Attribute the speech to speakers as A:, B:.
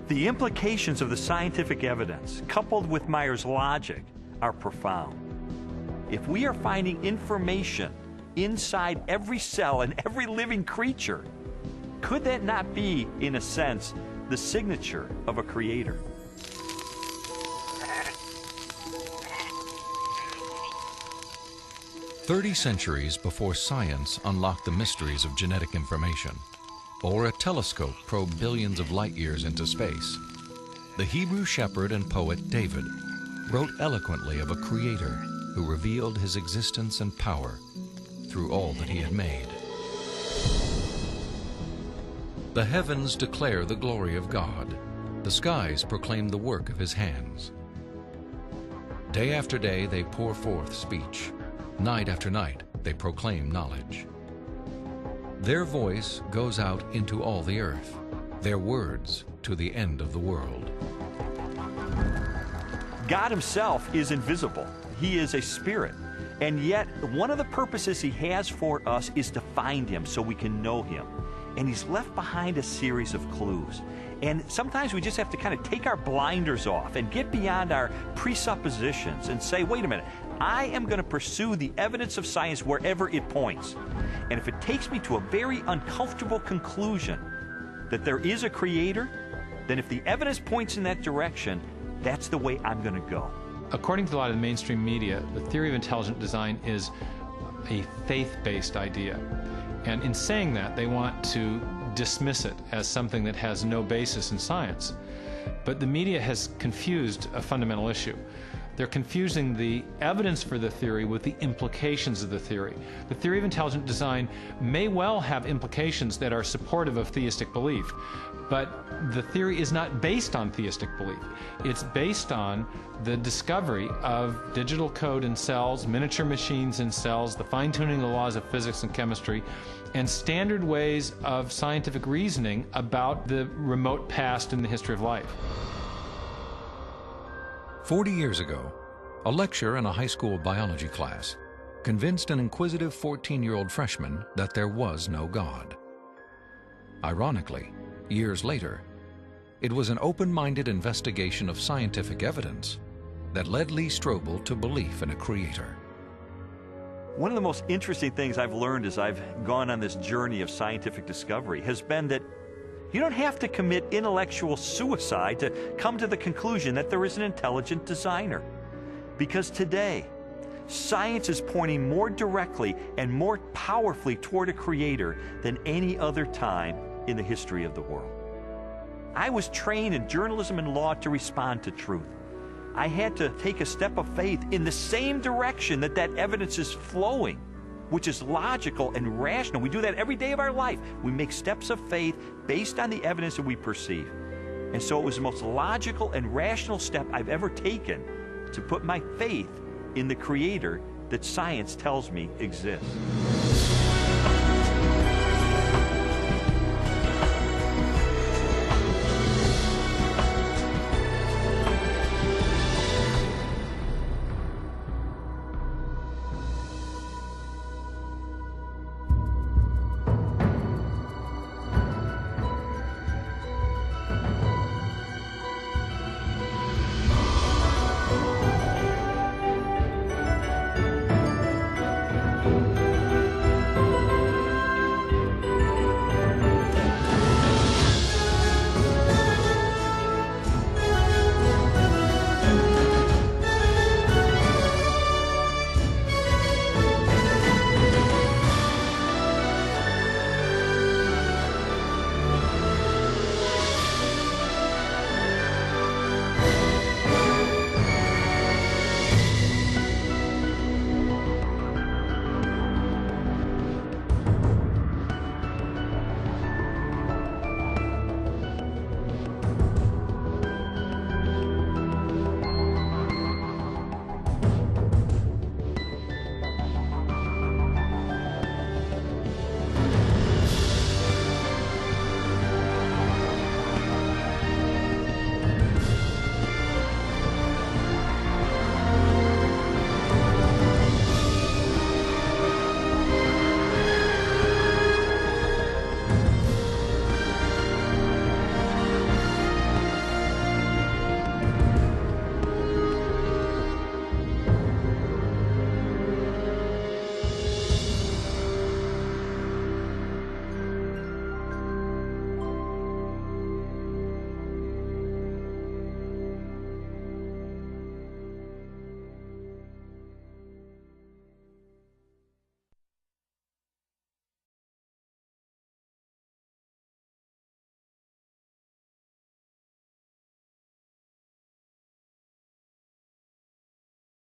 A: The implications of the scientific evidence, coupled with Meyer's logic, are profound. If we are finding information inside every cell and every living creature, could that not be, in a sense, the signature of a creator?
B: "30 centuries before science unlocked the mysteries of genetic information, or a telescope probed billions of light years into space, the Hebrew shepherd and poet David wrote eloquently of a creator who revealed his existence and power through all that he had made. The heavens declare the glory of God. The skies proclaim the work of his hands. Day after day they pour forth speech. Night after night they proclaim knowledge. Their voice goes out into all the earth, their words to the end of the world."
A: God himself is invisible. He is a spirit. And yet, one of the purposes he has for us is to find him so we can know him. And he's left behind a series of clues. And sometimes we just have to kind of take our blinders off and get beyond our presuppositions and say, wait a minute, I am going to pursue the evidence of science wherever it points. And if it takes me to a very uncomfortable conclusion that there is a creator, then if the evidence points in that direction, that's the way I'm going to go.
C: According to a lot of the mainstream media, the theory of intelligent design is a faith-based idea. And in saying that, they want to dismiss it as something that has no basis in science. But the media has confused a fundamental issue. They're confusing the evidence for the theory with the implications of the theory. The theory of intelligent design may well have implications that are supportive of theistic belief, but the theory is not based on theistic belief. It's based on the discovery of digital code in cells, miniature machines in cells, the fine-tuning of the laws of physics and chemistry, and standard ways of scientific reasoning about the remote past in the history of life.
B: 40 years ago, a lecturer in a high school biology class convinced an inquisitive 14-year-old freshman that there was no God. Ironically, years later, it was an open-minded investigation of scientific evidence that led Lee Strobel to belief in a creator.
A: One of the most interesting things I've learned as I've gone on this journey of scientific discovery has been that you don't have to commit intellectual suicide to come to the conclusion that there is an intelligent designer. Because today, science is pointing more directly and more powerfully toward a creator than any other time in the history of the world. I was trained in journalism and law to respond to truth. I had to take a step of faith in the same direction that evidence is flowing, which is logical and rational. We do that every day of our life. We make steps of faith based on the evidence that we perceive. And so it was the most logical and rational step I've ever taken to put my faith in the creator that science tells me exists.